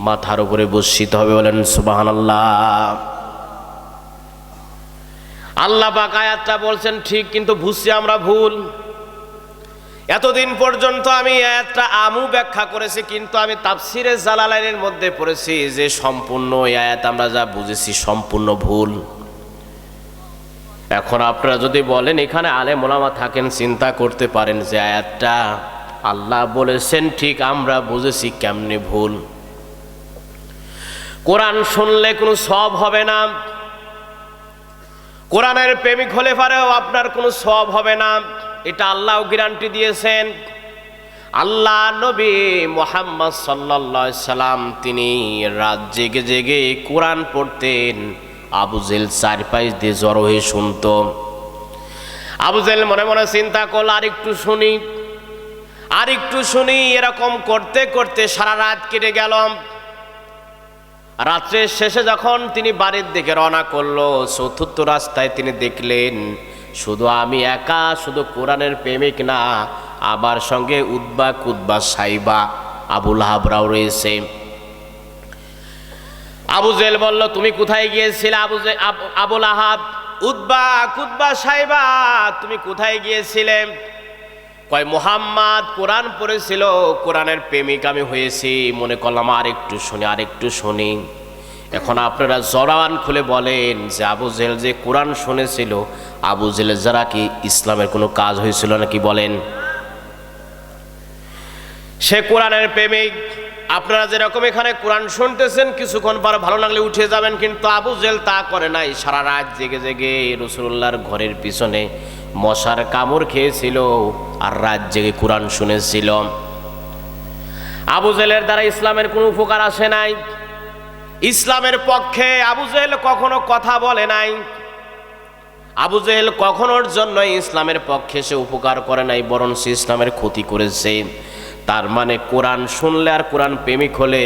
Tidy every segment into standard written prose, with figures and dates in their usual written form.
মাথার উপরে বর্ষিত হবে। বলেন সুবহানাল্লাহ। আল্লাহ পাক আয়াতটা বলছেন ঠিক, কিন্তু বুঝছি আমরা ভুল। এতদিন পর্যন্ত আমি আয়াতটা আমু ব্যাখ্যা করেছি, কিন্তু আমি তাফসিরে জালালাইনের মধ্যে পড়েছি যে সম্পূর্ণ এই আয়াত আমরা যা বুঝেছি সম্পূর্ণ ভুল। এখন আপনারা যদি বলেন, এখানে আলেম ওলামা থাকেন, চিন্তা করতে পারেন যে আয়াতটা আল্লাহ বলেছেন ঠিক, আমরা বুঝেছি কেমনে ভুল। কোরআন শুনলে কোনো সওয়াব হবে না, কোরআনের প্রেমিক হলে পারেও আপনার কোনো সওয়াব হবে না, এটা আল্লাহ গ্যারান্টি দিয়েছেন। আল্লাহ নবী মুহাম্মদ সাল্লাল্লাহু আলাইহি সাল্লাম তিনি রাত জেগে জেগে কোরআন পড়তেন। আবু জেল চারপাশ দিয়ে জড়ো হয়ে শুনত। আবু জেল মনে মনে চিন্তা করল, আর একটু শুনি। এরকম করতে করতে সারা রাত কেটে গেল। রাত্রের শেষে যখন তিনি বাড়ির দিকে রওনা করলো, চতুর্থ রাস্তায় তিনি দেখলেন শুধু আমি একা, শুধু কোরআনের প্রেমিক না, আমার সঙ্গে উতবা কুতবা সাইবা আবু লাহাবরাও রয়েছে। আবু জেল বলল, তুমি কোথায় গিয়েছিলে? আবু লাহাব, উতবা কুতবা সাইবা তুমি কোথায় গিয়েছিলে? কয়, মুহাম্মদ কোরআন পড়েছিল, কোরআনের প্রেমিক আমি হয়েছি, মনে করলাম আর একটু শুনি। এখন আপনারা জবান খুলে বলেন যে আবু জেল যে কোরআন শুনেছিল, আবু জেলের যারা কি ইসলামের কোনো কাজ হয়েছিল নাকি? বলেন। সে কোরআনের প্রেমিক। আপনারা যেরকম এখানে কোরআন শুনতেছেন, কিছুক্ষণ পর ভালো লাগলে উঠে যাবেন, কিন্তু আবু জেল তা করে নাই। সারা রাত জেগে জেগে রাসূলুল্লাহর ঘরের পিছনে মশার কামড় খেয়েছিল আর রাত জেগে কোরআন শুনেছিল। আবু জেলের দ্বারা ইসলামের কোনো উপকার আসে নাই, ইসলামের পক্ষে আবু জেল কখনো কথা বলে নাই, আবু জেল কখনোর জন্য ইসলামের পক্ষে সে উপকার করে নাই, বরং সে ইসলামের ক্ষতি করেছে। তার মানে কোরআন শুনলে আর কোরআন প্রেমিক হলে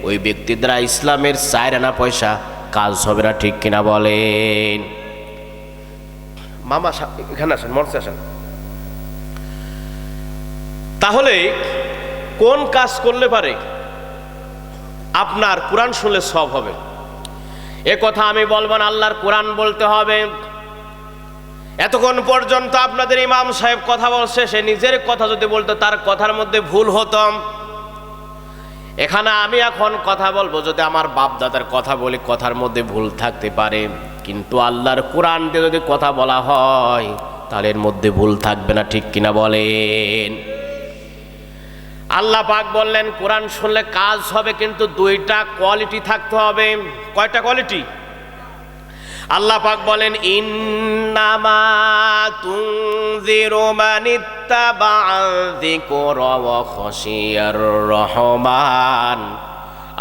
ওই ব্যক্তির দ্বারা ইসলামের 4 আনা পয়সা কাজ হবে না, ঠিক কিনা বলেন? মামা এখানে আসেন, মঞ্চে আসেন। তাহলে কোন কাজ করলে পারে আপনার কোরআন শুনলে সওয়াব হবে? এ কথা আমি বলবো না, আল্লাহর কোরআন বলতে হবে। এতক্ষণ পর্যন্ত আপনাদের ইমাম সাহেব কথা বলছে, সে নিজের কথা যদি বলতো তার কথার মধ্যে ভুল হতো। এখানে আমি এখন কথা বলবো, যদি আমার বাপ দাদার কথা বলি কথার মধ্যে ভুল থাকতে পারে, কিন্তু আল্লাহর কোরআন দিয়ে যদি কথা বলা হয় তাহলে এর মধ্যে ভুল থাকবে না, ঠিক কিনা বলেন? আল্লাহ পাক বললেন কোরআন শুনলে কাজ হবে, কিন্তু 2টা কোয়ালিটি থাকতে হবে। কয়টা কোয়ালিটি? আল্লাহ পাক বলেন, ইন্নামা তুনজিরু মানিত্তাবা'a যিকরা ওয়া খাশিয়ার রহমান।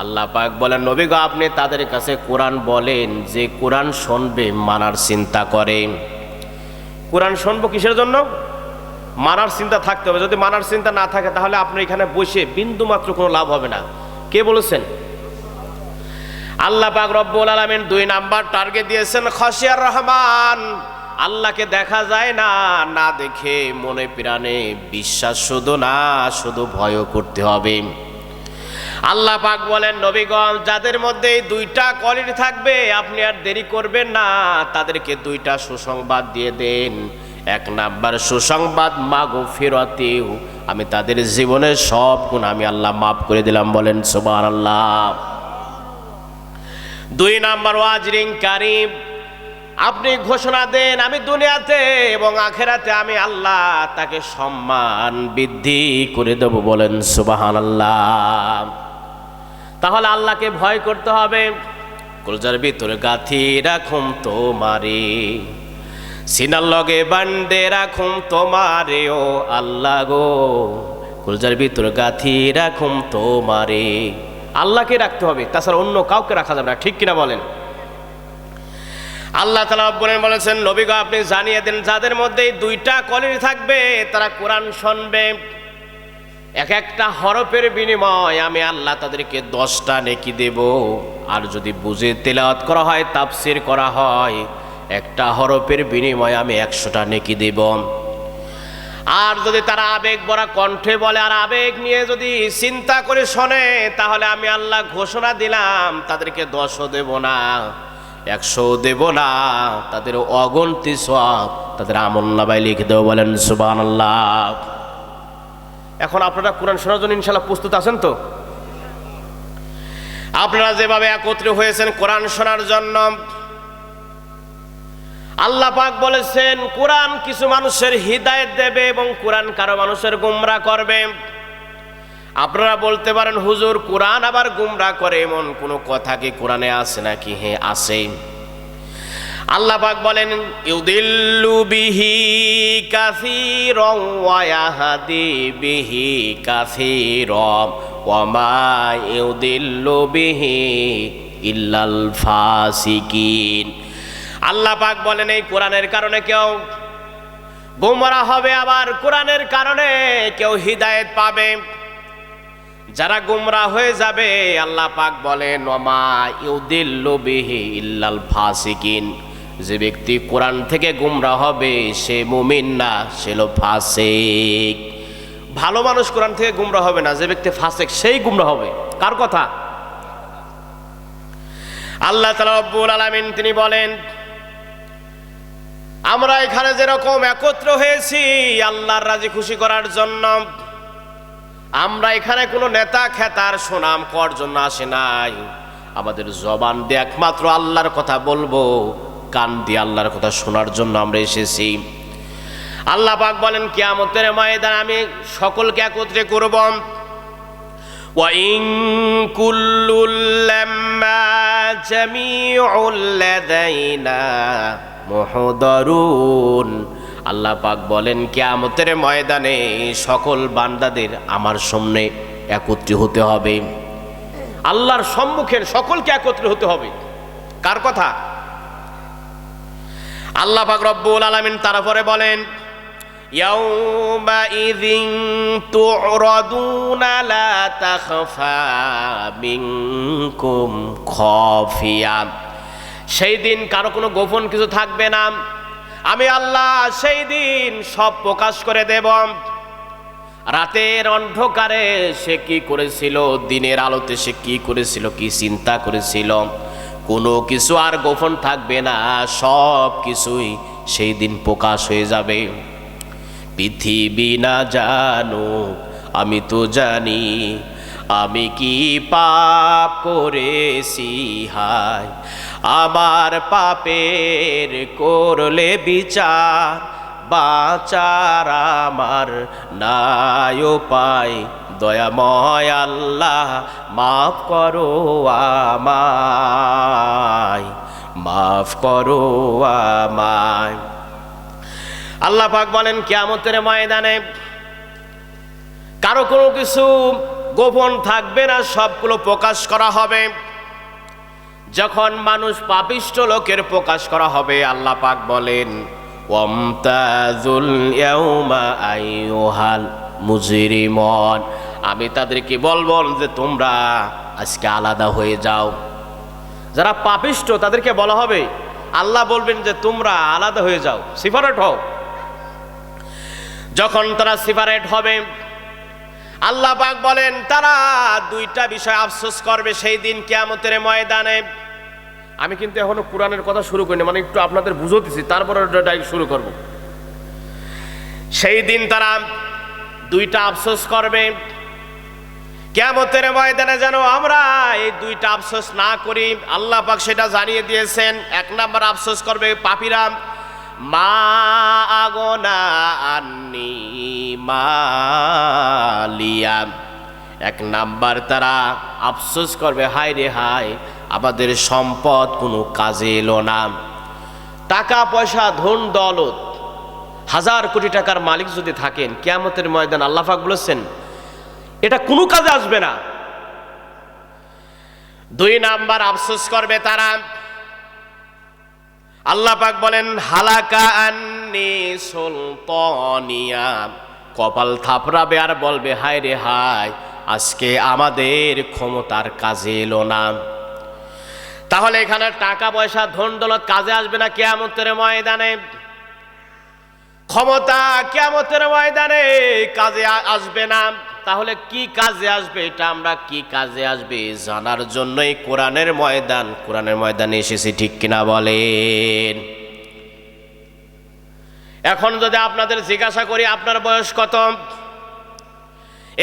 আল্লাহ পাক বলেন, নবী গো আপনি তাদের কাছে কোরআন বলেন যে কোরআন শুনবে, মানার চিন্তা করে। কোরআন শুনবো কিসের জন্য? মানার চিন্তা থাকতে হবে। যদি মানার চিন্তা না থাকে তাহলে আপনি এখানে বসে বিন্দু মাত্র কোনো লাভ হবে না। কে বলেছেন? আল্লাহ পাক রব্বুল আলামিন 2 নাম্বার টার্গেট দিয়েছেন, খাশিয়ার রহমান। আল্লাহকে দেখা যায় না, না দেখে মনে প্রাণে বিশ্বাস শুধু না, শুধু ভয়ও করতে হবে। আল্লাহ পাক বলেন, নবীগণ যাদের মধ্যে এই 2টা কোয়ালিটি থাকবে আপনি আর দেরি করবেন না, তাদেরকে 2টা সুসংবাদ দিয়ে দেন। 1 নাম্বার সুসংবাদ, মাগফিরাতিহু, আমি তাদের জীবনের সব গুনাহ আমি আল্লাহ মাফ করে দিলাম। বলেন সুবহানাল্লাহ। 2 নাম্বার, ওয়াজরিন কারীম, আপনি ঘোষণা দেন আমি দুনিয়াতে এবং আখিরাতে আমি আল্লাহ তাকে সম্মান বৃদ্ধি করে দেব। বলেন সুবহানাল্লাহ। তাহলে আল্লাহকে ভয় করতে হবে। কলজার ভিতরে গাথি রাখুম তোমারে, সিনার লগে বান্ধে রাখুম তোমারে, ও আল্লাহ গো কলজার ভিতরে গাথি রাখুম তোমারে। আল্লাহকে রাখতে হবে, তাছাড়া অন্য কাউকে রাখা যাবে না, ঠিক কিনা বলেন? আল্লাহ তাআলা বলেছেন, নবী গো আপনি জানিয়ে দেন যাদের মধ্যে 2টা কোয়ালিটি থাকবে তারা কোরআন শুনবে, একটা হরফের বিনিময়ে আমি আল্লাহ তাদেরকে 10টা নেকি দেব। আর যদি বুঝে তেলাওয়াত করা হয়, তাফসীর করা হয়, একটা হরফের বিনিময়ে আমি 100টা নেকি দেব। আর যদি তারা আবেগ ভরা কণ্ঠে বলে আর আবেগ নিয়ে যদি চিন্তা করে শোনে, তাহলে আমি আল্লাহ ঘোষণা দিলাম তাদেরকে 10ও দেব না, 100ও দেব না, তাদের অগণতি সওয়াব তাদের আমলনামায় লিখে দেব। বলেন সুবহানাল্লাহ। এখন আপনারা কোরআন শোনার জন্য ইনশাআল্লাহ প্রস্তুত আছেন তো? আপনারা যেভাবে একত্রিত হয়েছেন কোরআন শোনার জন্য, আল্লাহ পাক বলেছেন কোরআন কিছু মানুষের হিদায়াত দেবে এবং কোরআন কারো মানুষের গুমরাহ করবে। আপনারা বলতে পারেন হুজুর কোরআন আবার গুমরাহ করে এমন কোনো কথা কি কোরআনে আছে নাকি? হ্যাঁ আছে। আল্লাহ পাক বলেন ইউদিল্লু বিহি কাসীরান ওয়া ইয়াহদি বিহি কাসীরান ওয়া মা ইউদিল্লু বিহি ইল্লাল ফাসিকিন। আল্লাহ পাক বলেন এই কোরআনের কারণে কেউ গোমরাহ হবে, আবার কোরআনের কারণে কেউ হিদায়াত পাবে। যারা গোমরাহ হয়ে যাবে আল্লাহ পাক বলেন ওমা ইউদিল্লু বিহি ইল্লাল ফাসিকিন, যে ব্যক্তি কোরআন থেকে গোমরাহ হবে সে মুমিন না, সে হলো ফাসিক। ভালো মানুষ কোরআন থেকে গোমরাহ হবে না, যে ব্যক্তি ফাসিক সেই গোমরাহ হবে। কার কথা? আল্লাহ তাআলা রব্বুল আলামিন তিনি বলেন আমরা এখানে যেরকম একত্র হয়েছি আল্লাহর রাজি খুশি করার জন্য, আমরা এখানে কোনো নেতা খেতার সুনাম করার জন্য আসে নাই। আমাদের জবান দিয়ে একমাত্র আল্লাহর কথা বলবো, কান দিয়ে আল্লাহর কথা শোনার জন্য আমরা এসেছি। আল্লাহ পাক বলেন কিয়ামতের ময়দানে আমি সকলকে একত্রে করব। ওয়া ইন কুল্লুল লাম্মা জামিউল লাদাইনা মুহদারুন। আল্লাহ পাক বলেন কিয়ামতের ময়দানে সকল বান্দাদের আমার সামনে একত্রিত হতে হবে, আল্লাহর সম্মুখে সকলকে একত্রিত হতে হবে। কার কথা? আল্লাহ পাক রব্বুল আলামিন তারপরে বলেন ইয়াউমা ইযিন তু'রাদুনা লা তাখফা মিনকুম খাফিয়া। সেই দিন কারো কোনো গোপন কিছু থাকবে না। আমি আল্লাহ সেই দিন সব প্রকাশ করে দেব। রাতের অন্ধকারে সে কি করেছিল, দিনের আলোতে সে কি করেছিল, কি চিন্তা করেছিল, কোনো কিছু আর গোপন থাকবে না, সব কিছুই সেই দিন প্রকাশ হয়ে যাবে। পৃথিবী না জানো আমি তো জানি, আমি কি পাপ করেছি হায়, আমার পাপের করলে বিচার, বাঁচার আমার নাই উপায়, দয়াময় আল্লাহ মাফ করো আমায়, মাফ করো আমায়। আল্লাহ পাক বলেন কিয়ামতের ময়দানে কারো কোনো কিছু গোপন থাকবে না, সবগুলো প্রকাশ করা হবে। যখন মানুষ পাপিষ্ঠ লোকের প্রকাশ করা হবে আল্লাহ পাক বলেন ওয়ামতাজুল ইয়াউমা আইয়ুহাল মুজরিমুন, আমি তাদেরকে বলবো যে তোমরা আজকে আলাদা হয়ে যাও। যারা পাপিষ্ঠ তাদেরকে বলা হবে, আল্লাহ বলবেন যে তোমরা আলাদা হয়ে যাও, সেপারেট হও। যখন তারা সেপারেট হবে আল্লাহ পাক বলেন তারা দুইটা বিষয় আফসোস করবে সেই দিন কিয়ামতের ময়দানে। আমি কিন্তু এখনো কোরআনের কথা শুরু করিনি, মানে একটু আপনাদের বুঝাতেছি, তারপরে ডাইরেক্ট শুরু করব। সেই দিন তারা দুইটা আফসোস করবে কিয়ামতের ময়দানে, যেন আমরা এই দুইটা আফসোস না করি। আল্লাহ পাক সেটা জানিয়ে দিয়েছেন। এক নাম্বার আফসোস করবে পাপীরা, মা আগনা আন্নি মালিয়া। এক নাম্বার তারা আফসোস করবে হায় রে হায়, আমাদের সম্পদ কোনো কাজে এলো না। টাকা পয়সা ধন দৌলত 1000 কোটি টাকার মালিক যদি থাকেন কিয়ামতের ময়দান আল্লাহ পাক বলেছেন এটা কোনো কাজে আসবে না। দুই নাম্বার আফসোস করবে তারা, আল্লাহ পাক বলেন হালাকা আন্নি সুলতানিয়া, কপাল থাপড়াবে আর বলবে হায় রে হায়, আজকে আমাদের ক্ষমতার কাজে এলো না। তাহলে এখানে টাকা পয়সা ধন দৌলত কাজে আসবে না কিয়ামতের ময়দানে। ক্ষমতা কিয়ামতের ময়দানে কাজে আসবে না। তাহলে কি কাজে আসবে, এটা আমরা কি কাজে আসবে জানার জন্যই কোরআনের ময়দানে এসেছি, ঠিক কিনা বলেন? এখন যদি আপনাদের জিজ্ঞাসা করি আপনার বয়স কত,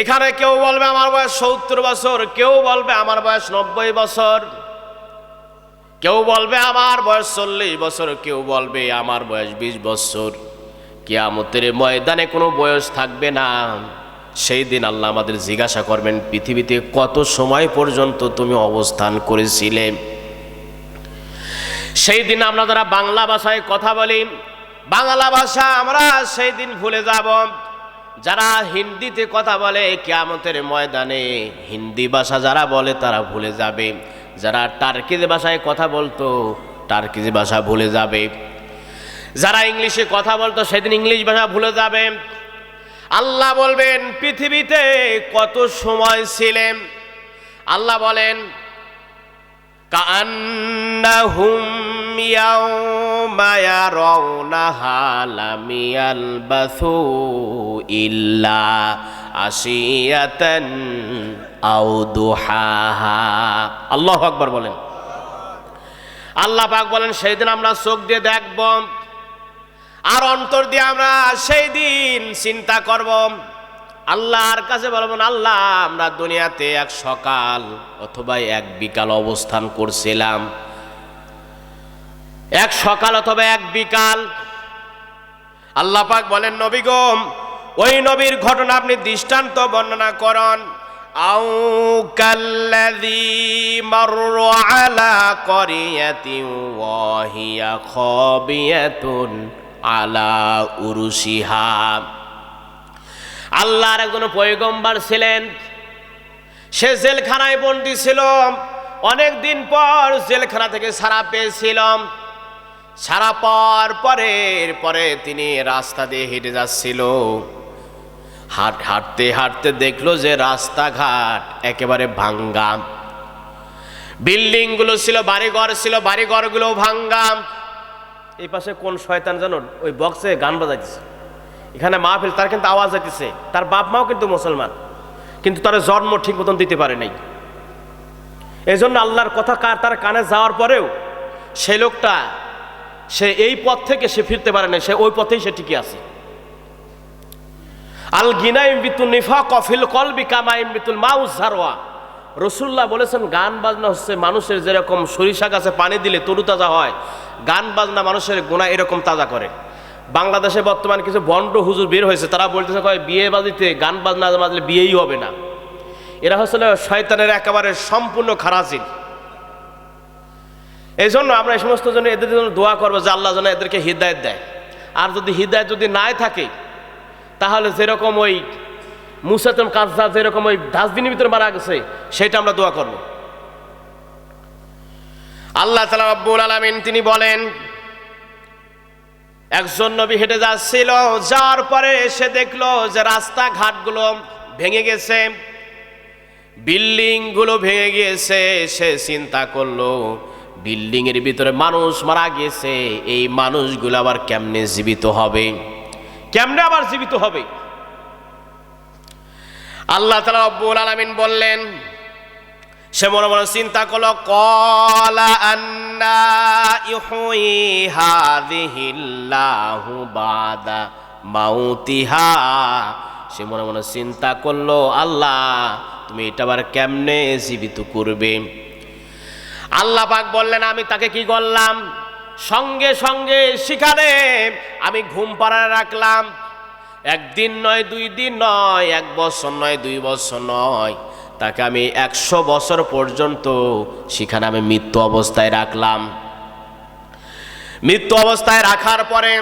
এখানে কেউ বলবে আমার বয়স 70 বছর, কেউ বলবে আমার বয়স 90 বছর, কেউ বলবে আমার বয়স 40 বছর, কেউ বলবে আমার বয়স 20 বছর। কিয়ামতের ময়দানে কোনো বয়স থাকবে না। সেই দিন আল্লাহ আমাদের জিজ্ঞাসা করবেন, পৃথিবীতে কত সময় পর্যন্ত তুমি অবস্থান করেছিলে? সেই দিন আমরা যারা বাংলা ভাষায় কথা বলি, বাংলা ভাষা আমরা সেই দিন ভুলে যাব। যারা হিন্দিতে কথা বলে কিয়ামতের ময়দানে হিন্দি ভাষা যারা বলে তারা ভুলে যাবে। যারা টার্কিজ ভাষায় কথা বলতো টার্কিজ ভাষা ভুলে যাবে। যারা ইংলিশে কথা বলতো সেদিন ইংলিশ ভাষা ভুলে যাবে। আল্লাহ বলবেন পৃথিবীতে কত সময় ছিলেন? আল্লাহ বলেন কাআন্নাহুম ইয়াওমা ইয়ারাউনাহা লাম ইয়ালবাসু ইল্লা আশিয়াতান আও দুহাহা। আল্লাহু আকবার বলেন। আল্লাহ পাক বলেন সেই দিন আমরা চোখ দিয়ে দেখব আর অন্তর দিয়ে আমরা সেই দিন চিন্তা করব। আল্লাহর কাছে বলবো, আল্লাহ আমরা দুনিয়াতে এক সকাল অথবা এক বিকাল অবস্থান করছিলাম, এক সকাল অথবা এক বিকাল। আল্লাহ পাক বলেন নবী গো, ওই নবীর ঘটনা আপনি দৃষ্টান্ত বর্ণনা করুন। আও কাল্লাযী মাররা আলা ক্বরিয়াতিন ওয়া হিয়া খাবিয়াতুন আলা উরুশিহা। আল্লাহর একজন পয়গম্বর ছিলেন, সে জেলখানায় বন্দী ছিল। অনেক দিন পর জেলখানা থেকে ছাড়া পেয়েছিল। ছাড়া পাওয়ার পরে তিনি রাস্তা দিয়ে হেঁটে যাচ্ছিল। হাঁটতে হাঁটতে দেখলো যে রাস্তাঘাট একেবারে ভাঙ্গা, বিল্ডিং গুলো ছিল, বাড়িঘর ছিল, বাড়িঘরগুলো ভাঙ্গা। এই পাশে কোন শয়তান জানো ওই বক্সে গান বাজাইতেছে, এখানে মাহফিল, তার কিন্তু আওয়াজ যাইতেছে। তার বাপ মাও কিন্তু মুসলমান, কিন্তু তার জন্ম ঠিক মতন দিতে পারে নাই। এই জন্য আল্লাহর কথা তার কানে যাওয়ার পরেও সেই লোকটা সে এই পথ থেকে সে ফিরতে পারে না, সে ওই পথেই সে টিকে আছে। আল গিনাইম বিতুল নিফাক ফিল কলবি কামা ইমবিতুল মাউজ জারওয়া। রাসূলুল্লাহ বলেছেন গান বাজনা হচ্ছে মানুষের যেরকম সরিষা গাছে পানি দিলে তরুতাজা হয়, গান বাজনা মানুষের গুনাহ এরকম তাজা করে। বাংলাদেশে বর্তমানে কিছু বন্ড হুজুর বের হয়েছে, তারা বলতেছে কয় বিয়ে বাজিতে গান বাজনা বাজলে বিয়েই হবে না। এরা হচ্ছে শয়তানের একেবারে সম্পূর্ণ খারাজিল। এই জন্য আমরা এই সমস্ত জন্য এদের জন্য দোয়া করবো যে আল্লাহ যেন এদেরকে হিদায়াত দেয়। আর যদি হিদায়াত যদি নাই থাকে তাহলে যেরকম ওই মুসাতুল কাজ্জাব যেরকম ওই ডাস্টবিনের ভিতরে মারা গেছে সেটা আমরা দোয়া করব। আল্লাহ তাআলা রাব্বুল আলামিন তিনি বলেন একজন নবী হেঁটে যাচ্ছিল, যাওয়ার পরে সে দেখলো যে রাস্তাঘাটগুলো ভেঙে গেছে, বিল্ডিং গুলো ভেঙে গিয়েছে। সে চিন্তা করলো বিল্ডিং এর ভিতরে মানুষ মারা গেছে, এই মানুষগুলো আবার কেমনে জীবিত হবে, কেমনে আবার জীবিত হবে? আল্লাহ তাআলা রব্বুল আলামিন বললেন, সে মনে মনে চিন্তা করলো ক্বালা আন্না ইউহয়ি হাযিহিল্লাহু বাদা মাউতিহা। সে মনে মনে চিন্তা করলো আল্লাহ তুমি এটা আবার কেমনে জীবিত করবে? আল্লাহ পাক বললেন আমি তাকে কি করলাম, সঙ্গে সঙ্গে সেখানে আমি ঘুম পাড়ায় রাখলাম। একদিন নয়, 2 দিন নয়, 1 বছর নয়, 2 বছর নয়, তাকে আমি 100 বছর পর্যন্ত সেখানে আমি মৃত্যু অবস্থায় রাখলাম। মৃত্যু অবস্থায় রাখার পরে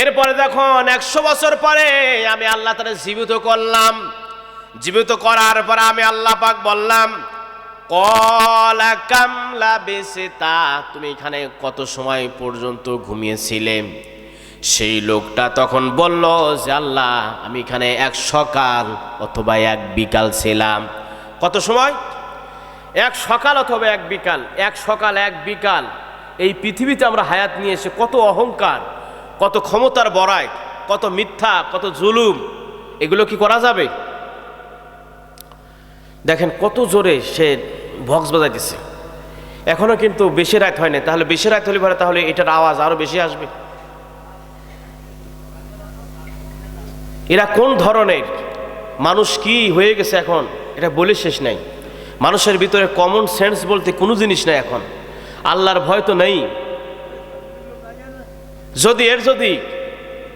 এরপরে যখন 100 বছর পরে আমি আল্লাহ তাআলা জীবিত করলাম। জীবিত করার পরে আমি আল্লাহ পাক বললাম ক্বালা কাম লাবিসতা, তুমি এখানে কত সময় পর্যন্ত ঘুমিয়েছিলে? সেই লোকটা তখন বলল যে আল্লাহ আমি এখানে 1 সকাল অথবা 1 বিকাল ছিলাম। কত সময়? 1 সকাল অথবা 1 বিকাল। 1 সকাল 1 বিকাল। এই পৃথিবীতে আমরা হায়াত নিয়ে এসে কত অহংকার, কত ক্ষমতার বড়াই, কত মিথ্যা, কত জুলুম, এগুলো কি করা যাবে? দেখেন কত জোরে সে বক্স বাজাইতেছে, এখনো কিন্তু বেশি রাত হয়নি। তাহলে বেশি রাত হলে পরে তাহলে এটার আওয়াজ আরো বেশি আসবে। এরা কোন ধরনের মানুষ, কি হয়ে গেছে এখন এটা বলে শেষ নাই। মানুষের ভিতরে কমন সেন্স বলতে কোনো জিনিস নাই এখন, আল্লাহর ভয় তো নেই। যদি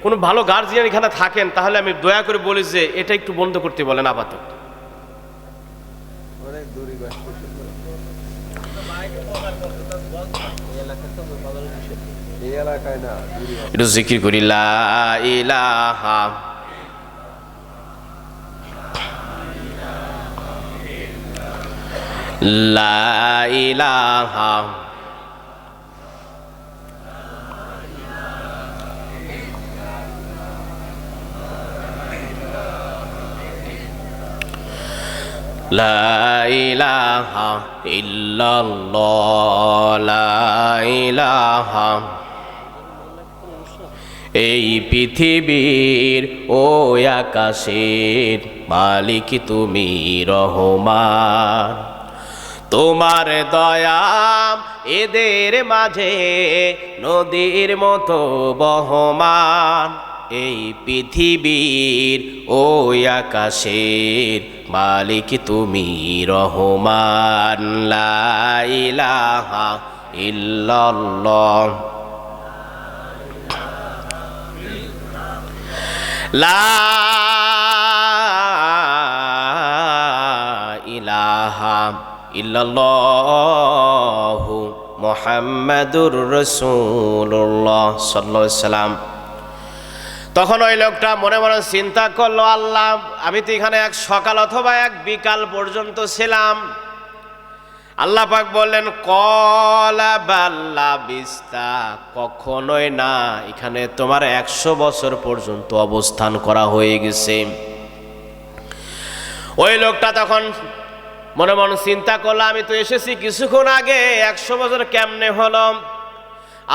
কোনো ভালো গার্জিয়ান এখানে থাকেন তাহলে আমি দয়া করে বলি যে এটা একটু বন্ধ করতে বলেন আপাতত। একটু জিকির করি লা ইলাহা লা ইলাহা লা ইলাহা ইল্লাল্লাহ লা ইলাহা। এই পৃথিবীর ও আকাশের মালিক তুমি রহমান, তোমার দয়া এদের মাঝে নদীর মতো বহমান। এই পৃথিবীর ও আকাশের মালিক তুমি রহমান, লা ইলাহা ইল্লাল্লাহ লা ইলাহা ইল্লাল্লাহু মুহাম্মাদুর রাসূলুল্লাহ সাল্লাল্লাহু আলাইহি ওয়াসাল্লাম। তখন ওই লোকটা মনে মনে চিন্তা করলো, আল্লাহ আমি তো এখানে এক সকাল অথবা এক বিকাল পর্যন্ত ছিলাম। আল্লাহ পাক বললেন কলা বাল্লা বিস্তা, কখনোই না, এখানে তোমার 100 বছর পর্যন্ত অবস্থান করা হয়ে গেছে। ওই লোকটা তখন মনে মনে চিন্তা করলো, আমি তো এসেছি কিছুক্ষণ আগে, 100 বছর কেমনে হলো?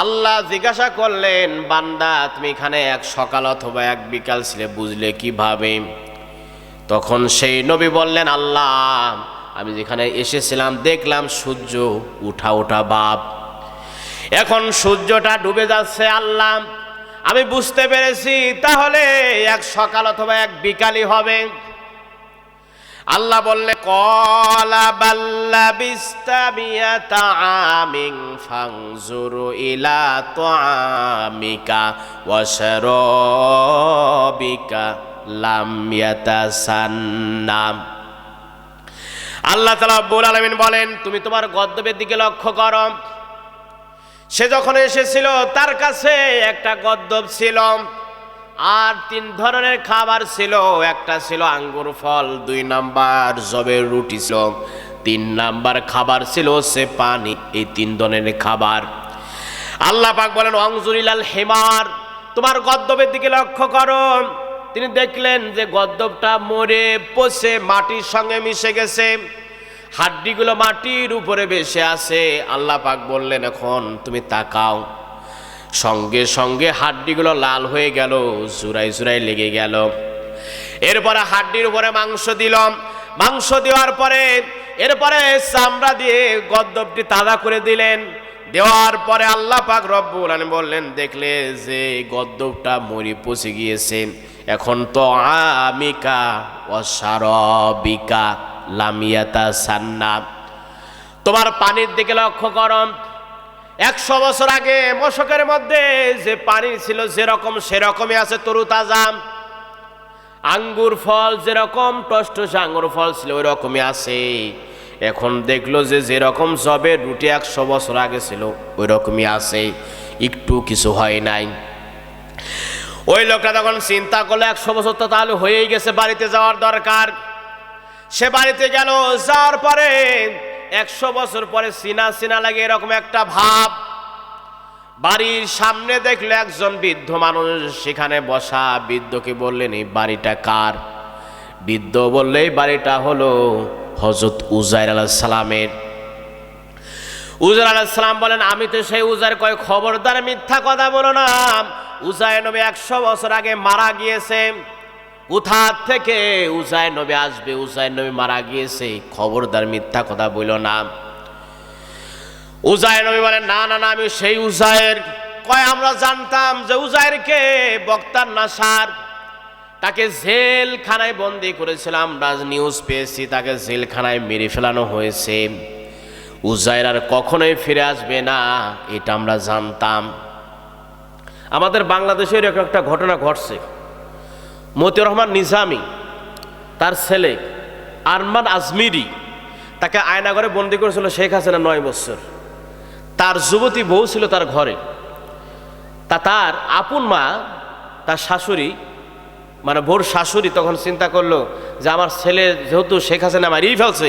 আল্লাহ জিজ্ঞাসা করলেন, বান্দা তুমি এখানে এক সকাল অথবা এক বিকাল ছিলে, বুঝলে কিভাবে? তখন সেই নবী বললেন, আল্লাহ আমি যেখানে এসেছিলাম দেখলাম সূর্য উঠা উঠা ভাব, এখন সূর্যটা ডুবে যাচ্ছে। আল্লাহ আমি বুঝতে পেরেছি তাহলে এক সকাল অথবা এক বিকালই হবে। আল্লাহ বললে কলা বাল্লা বিস্তাবিয়াতা আমিন ফাংজুরু ইলা তুআমিকা ওয়া শারাবিকা লাম ইয়াতাসান্নাম। আল্লাহ তাআলা রব্বুল আলামিন বলেন, তুমি তোমার গদ্দবের দিকে লক্ষ্য করো। সে যখন এসেছিল তার কাছে একটা গদ্দব ছিল আর 3 ধরনের খাবার ছিল। একটা ছিল আঙ্গুর ফল, 2 নাম্বার জবের রুটি ছিল, 3 নাম্বার খাবার ছিল সে পানি। এই 3 ধরনের খাবার। আল্লাহ পাক বলেন অংজুরিলাল হিমার, তোমার গদ্দবের দিকে লক্ষ্য করো। তিনি দেখলেন যে গদ্দবটা মরে পচে মাটির সঙ্গে মিশে গেছে, হাড্ডিগুলো মাটির উপরে ভেসে আছে। আল্লাহ পাক বললেন এখন তুমি তাকাও। সঙ্গে সঙ্গে হাড্ডিগুলো লাল হয়ে গেল, জুরাই জুরাই লেগে গেল। এরপরে হাড্ডির উপরে মাংস দিলাম, মাংস দেওয়ার পরে এরপরে চামড়া দিয়ে গদ্দবটি তাজা করে দিলেন। দেওয়ার পরে আল্লাহ পাক রব্বুল আলামিন বললেন, দেখলে যে গদ্দবটা মরি পচে গিয়েছে, এখন তো আমিকা ওয়াশারাবিকা লাম ইয়াতাসান্না, তোমার পানির দিকে লক্ষ্য করো। 100 বছর আগে মশকের মধ্যে যে পানি ছিল যেরকম সেরকমই আছে, তরুতাজা। আঙ্গুর ফল যেরকম টসটসে আঙ্গুর ফল ছিল ওই রকমই আছে। এখন দেখলো যে যেরকম জবের রুটি 100 বছর আগে ছিল ওই রকমই আছে, একটু কিছু হয় নাই। ওই লোকটা তখন চিন্তা করলো 100 বছর তো তাহলে হয়েই গেছে, বাড়িতে যাওয়ার দরকার। সে বাড়িতে গেল, যাওয়ার পরে 100 বছর পরে সিনা সিনা লাগে এরকম একটা ভাব। বাড়ির সামনে দেখলো একজন বৃদ্ধ মানুষ সেখানে বসা। বৃদ্ধকে বললেন এই বাড়িটা কার? বৃদ্ধ বললে এই বাড়িটা হলো হযরত উজাইর আলাইহিস সালামের। উজাইর আলাইহিস সালাম বলেন আমি তো সেই উজাইর। কয় খবরদার মিথ্যা কথা বলো না, উজাইর নবী 100 বছর আগে মারা গিয়েছে। কোথা থেকে উজাইর নবী আসবে? উজাইর নবী মারা গিয়েছে, খবরদার মিথ্যা কথা বইল না। উজাইর নবী বলেন, না না না, আমি সেই উজাইর। কয়, আমরা জানতাম যে উজাইরকে বক্তার নাসার, তাকে জেলখানায় বন্দি করেছিলাম, আমরা নিউজ পেয়েছি তাকে জেলখানায় মেরে ফেলানো হয়েছে। উজাইর আর কখনোই ফিরে আসবে না, এটা আমরা জানতাম। আমাদের বাংলাদেশে এরকম একটা ঘটনা ঘটছে। মতিউর রহমান নিজামী, তার ছেলে আরমান আজমিরি, তাকে আয়নাঘরে বন্দি করেছিল শেখ হাসিনা 9 বছর। তার যুবতী বউ ছিল তার ঘরে। তার আপন মা, তার শাশুড়ি, মানে বোর শাশুড়ি তখন চিন্তা করলো যে আমার ছেলে যেহেতু শেখ হাসিনা মারিয়ে ফেলছে,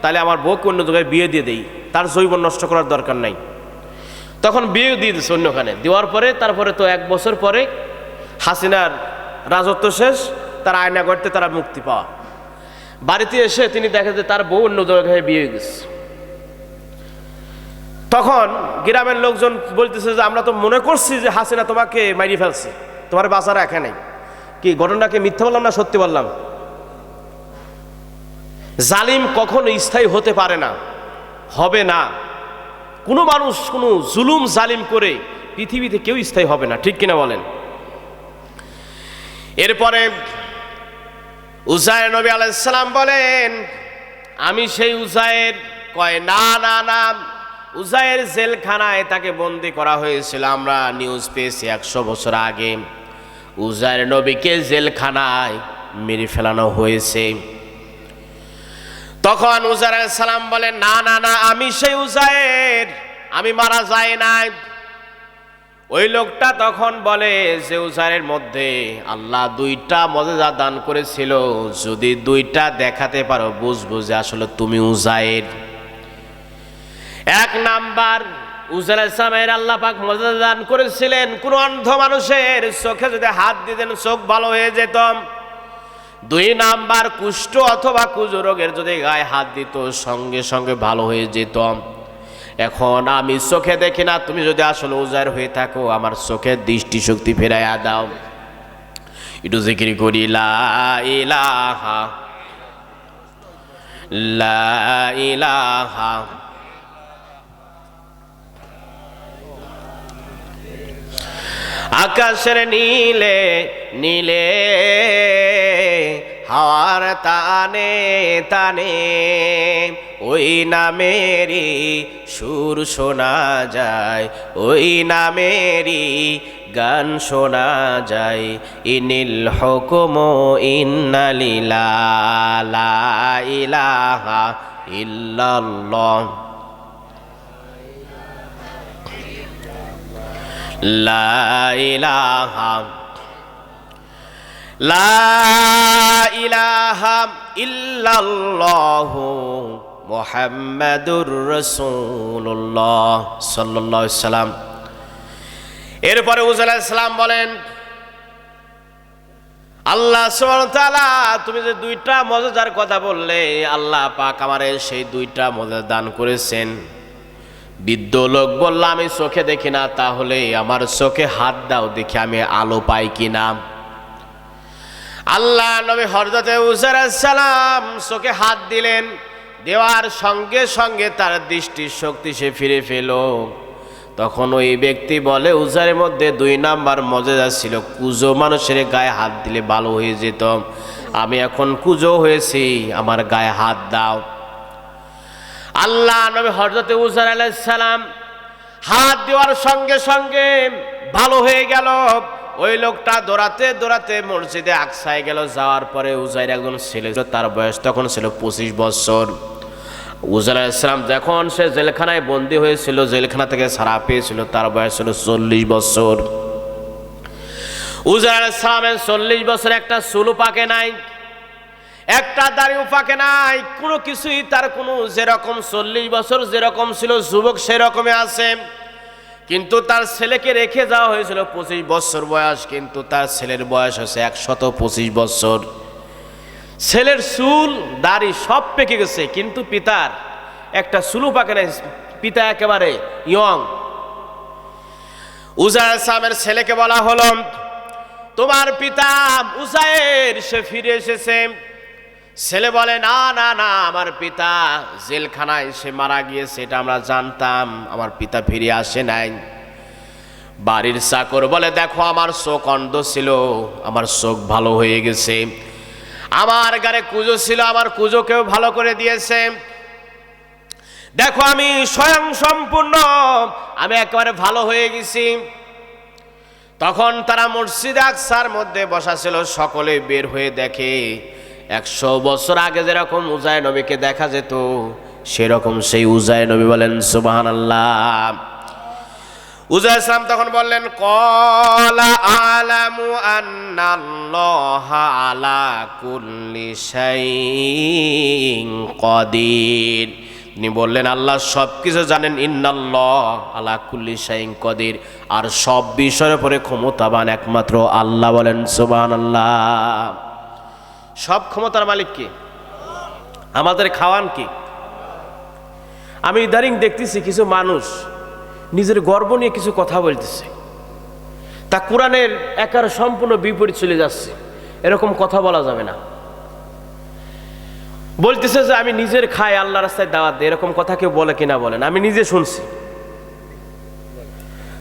তাহলে আমার বউকে অন্য জায়গায় বিয়ে দিয়ে দেই, তার যৌবন নষ্ট করার দরকার নাই। তখন বিয়ে দিয়ে দিচ্ছে অন্যখানে। দেওয়ার পরে তারপরে তো 1 বছর পরে হাসিনার রাজত্ব শেষ, তার আয়না করতে তারা মুক্তি পাওয়া। বাড়িতে এসে তিনি দেখে যে তার বউ অন্য জায়গায় বিয়ে হয়ে গেছে। তখন গ্রামের লোকজন বলতেছে যে আমরা তো মনে করছি যে হাসিনা তোমাকে মারিয়ে ফেলছে, তোমার বাঁচা রাখে নাই। কি ঘটনাকে মিথ্যা বললাম না সত্যি বললাম? জালিম কখনো স্থায়ী হতে পারে না, হবে না। কোনো মানুষ কোনো জুলুম জালিম করে পৃথিবীতে কেউ স্থায়ী হবে না, ঠিক কিনা বলেন? এরপরে উজাইর নবী আলাইহিস সালাম বলেন, আমি সেই উজাইর। কয়, না না না, উজাইর জেলখানায় তাকে বন্দি করা হয়েছিল, আমরা নিউজ পেয়েছি 100 বছর আগে উজাইর নবীকে জেলখানায় মেরে ফেলানো হয়েছে। তখন উজাইর আলাইহিস সালাম বলেন, না না না, আমি সেই উজাইর, আমি মারা যাই নাই। ওই লোকটা তখন বলে যে উজাইরের মধ্যে আল্লাহ 2টা মুজিজা দান করেছিল, যদি 2টা দেখাতে পারো বুঝবো যে আসলে তুমি উজাইর। 1 নাম্বার, উজাইর আলাইহিস সালামের আল্লাহ পাক মুজিজা দান করেছিলেন, কোন অন্ধ মানুষের চোখে যদি হাত দিতেন চোখ ভালো হয়ে যেত। 2 নাম্বার, কুষ্ঠ অথবা কুজ রোগের যদি গায়ে হাত দিত সঙ্গে সঙ্গে ভালো হয়ে যেত। এখন আমি চোখে দেখি না, তুমি যদি আসলে উজাইর হয়ে থাকো আমার চোখের দৃষ্টিশক্তি ফেরাইয়া দাও। একটু জিকির করি, লা ইলাহা লা ইলাহা আকাশের নীলে নীলে হাওয়ার তানে তানে ওই নামেরই সুর শোনা যায়, ওই নামেরই গান শোনা যায়। ইনিল হুকুম ইন্না লিল্লাহি লা ইলাহা ইল্লাল্লাহ লা ইলাহা লা ইলাহা ইল্লাল্লাহু মুহাম্মাদুর রাসূলুল্লাহ সাল্লাল্লাহু আলাইহি সাল্লাম। এরপরে উজাইর আলাইহিস সালাম বলেন, আল্লাহ সুবহানাহু ওয়া তাআলা তুমি যে 2টা মুজিজার কথা বললে, আল্লাহ পাক আমারে সেই 2টা মুজিজা দান করেছেন। বৃদ্ধ লোক বলল, আমি চোখে দেখি না, তাহলে আমার চোখে হাত দাও দেখি আমি আলো পাই কিনা। আল্লাহ নবী হযরতে উজাইর আলাইহিস সালাম চোখে হাত দিলেন, দেওয়ার সঙ্গে সঙ্গে তার দৃষ্টি শক্তি সে ফিরে পেল। তখন ওই ব্যক্তি বলে, উজাইরের মধ্যে 2 নাম্বার মুজিজা ছিল, কুজো মানুষের গায়ে হাত দিলে ভালো হয়ে যেত, আমি এখন কুজো হয়েছি, আমার গায়ে হাত দাও। আল্লাহ নবী হযরতে উজাইর আলাইহিস সালাম হাত দেওয়ার সঙ্গে সঙ্গে ভালো হয়ে গেল। ওই লোকটা দৌড়াতে দৌড়াতে মসজিদে আকসায় গেল। যাওয়ার পরে উজাইর একজন ছেলে, তার বয়স তখন ছিল 25 বছর। উজাইর আলাইহিস সালাম যখন সে জেলখানায় বন্দী হয়েছিল, জেলখানা থেকে ছাড়া পেয়েছিল, তার বয়স ছিল 40 বছর। উজাইর আলাইহিস সালামের 40 বছর একটা চুলও পাকে নাই, একটা দাড়িও পাকে নাই, কোনো কিছুই তার কোনো, যেরকম 40 বছর যেরকম ছিল যুবক সেরকমই আছে। কিন্তু তার ছেলেকে রেখে যাওয়া হয়েছিল 25 বছর বয়স, কিন্তু তার ছেলের বয়স হচ্ছে 125 বছর। ছেলের চুল দাড়ি সব পেকে গেছে, কিন্তু পিতার একটা চুলও পাকে নাই, পিতা একেবারে ইয়ং। উজাইর ইসলামের ছেলেকে বলা হলো, তোমার পিতা উজাইর সে ফিরে এসেছে। ছেলে বলে, না না না, আমার পিতা জেলখানায় সে মারা গিয়েছে, এটা আমরা জানতাম, আমার পিতা ফিরে আসে নাই। বাড়ির চাকর বলে, দেখো আমার চোখ অন্ধ ছিল, আমার চোখ ভালো হয়ে গেছে, আমার গায়ে কুজো ছিল, আমার কুজোকেও ভালো করে দিয়েছে, দেখো আমি স্বয়ং সম্পূর্ণ, আমি একেবারে ভালো হয়ে গেছি। তখন তারা মসজিদে আকসার মধ্যে বসা ছিল, সকলে বের হয়ে দেখে 100 বছর আগে যেরকম উজাইর নবীকে দেখা যেত, সেরকম সেই উজাইর নবী। বলেন সুবহানাল্লাহ। উজাইর ইসলাম তখন বললেন, ক্বালা আলামু আন্নাল্লাহা আলা কুল্লি শাইইন কাদির। তিনি বললেন, আল্লাহ সব কিছু জানেন, ইন্নাল্লাহ আলা কুল্লি শাইইন কাদির, আর সব বিষয়ের উপরে ক্ষমতাবান একমাত্র আল্লাহ। বলেন সুবহানাল্লাহ। সব ক্ষমতার মালিক কে? আমাদের খাওয়ান কি? আমি ইদারিং দেখতেছি কিছু মানুষ নিজের গর্ব নিয়ে কিছু কথা বলতেছে, তা কোরআনের একার সম্পূর্ণ বিপরীত চলে যাচ্ছে। এরকম কথা বলা যাবে না। বলতেছে যে আমি নিজের খাই, আল্লাহ রাস্তায় দাওয়াত দেয়, এরকম কথা কেউ বলে কিনা বলেন? আমি নিজে শুনছি।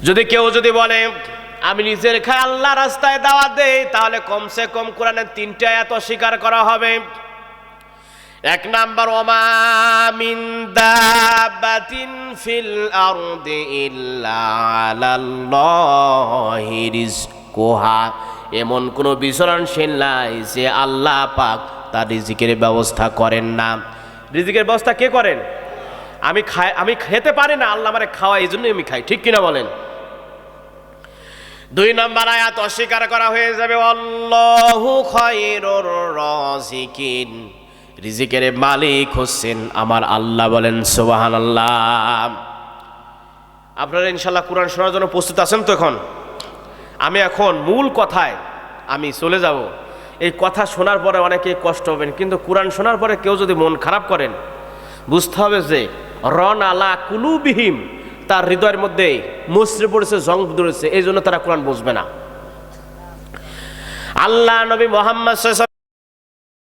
যদি কেউ বলে আমি নিজের খাই, আল্লাহ রাস্তায় দাওয়াত দেই, তাহলে কমসে কম কোরআনের 3টা আয়াত অস্বীকার করা হবে। 1 নাম্বার, ওমা মিন দাব্বাতিন ফিল আরদি ইল্লা আলাল্লাহি রিজকুহা, এমন কোন বিচরণশীল নাই যে আল্লাহ পাক তার রিজিকের ব্যবস্থা করেন না। রিজিকের ব্যবস্থা কে করেন? আমি খেতে পারি না, আল্লাহ আমারে খাওয়ায়, এই জন্যই আমি খাই। ঠিক কিনা বলেন? 2 নম্বর আয়াত অস্বীকার করা হয়ে যাবে, আল্লাহু খায়রুর রাযিকিন, রিজিকের মালিক হচ্ছেন আমার আল্লাহ। বলেন সুবহানাল্লাহ। আপনারা ইনশাআল্লাহ কোরআন শোনার জন্য প্রস্তুত আছেন তো? আমি এখন মূল কথায় আমি চলে যাব। এই কথা শোনার পরে অনেকে কষ্ট হবেন, কিন্তু কোরআন শোনার পরে কেউ যদি মন খারাপ করেন, বুঝতে হবে যে রন আলা কুলুবিহিম, তার হৃদয়ের মধ্যে মুসরে পড়েছে, জং ধরেছে, এই জন্য তারা কোরআন বুঝবে না। আল্লাহ নবী মুহাম্মদ